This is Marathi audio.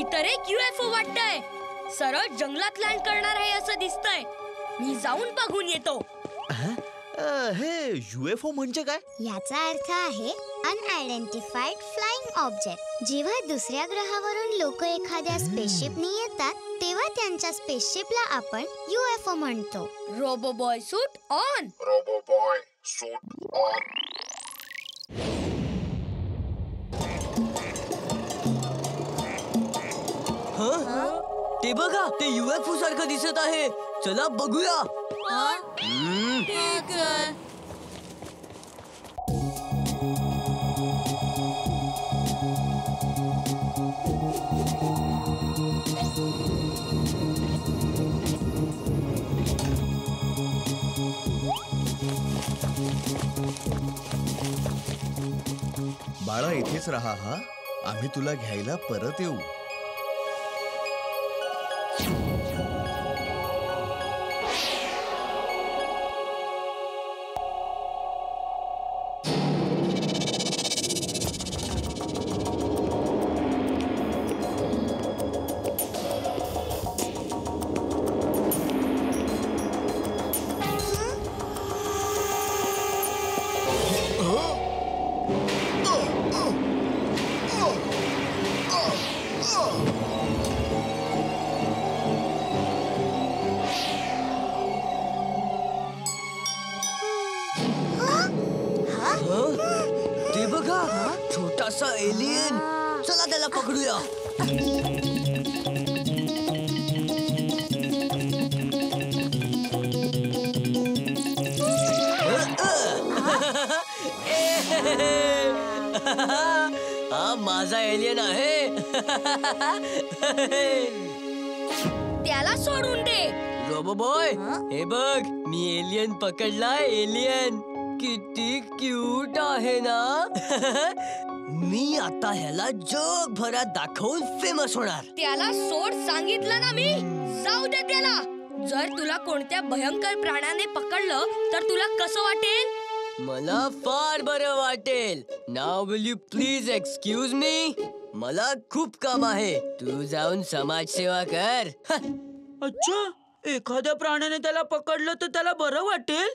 इतर एक UFO वाटतंय. सरळ जंगलात लँड करणार आहे असं दिसतंय. मी जाऊन बघून येतो. हे UFO म्हणजे काय? याचा अर्थ आहे अनआयडेंटिफाईड फ्लाइंग ऑब्जेक्ट. जेव्हा दुसऱ्या ग्रहावरून लोक एखाद्या स्पेसशिपने येतात तेव्हा त्यांच्या स्पेसशिपला आपण UFO म्हणतो. Robo boy suit on. Robo boy suit on. ते बघा, ते UFO सारखं दिसत आहे. चला बघूया. ठीक आहे. बाळा इथेच राहा हा. आम्ही तुला घ्यायला परत येऊ. ते बघा, छोटासा एलियन. चला त्याला पकडूया. हा माझा एलियन आहे. त्याला सोडून दे. रोबोबॉय, हे बघ, मी एलियन पकडलाय. एलियन किती क्यूट आहे ना. मी आता ह्याला जगभरात दाखवून फेमस होणार. त्याला सोड सांगितलं ना मी. जाऊ दे त्याला. जर तुला कोणत्या भयंकर प्राण्याने पकडलं तर तुला कसं वाटेल? मला फार बरं वाटेल. नाव will you please excuse me? मला खूप काम आहे. तू जाऊन समाजसेवा कर. अच्छा, एखाद्या प्राण्याने त्याला पकडलं तर त्याला बरं वाटेल.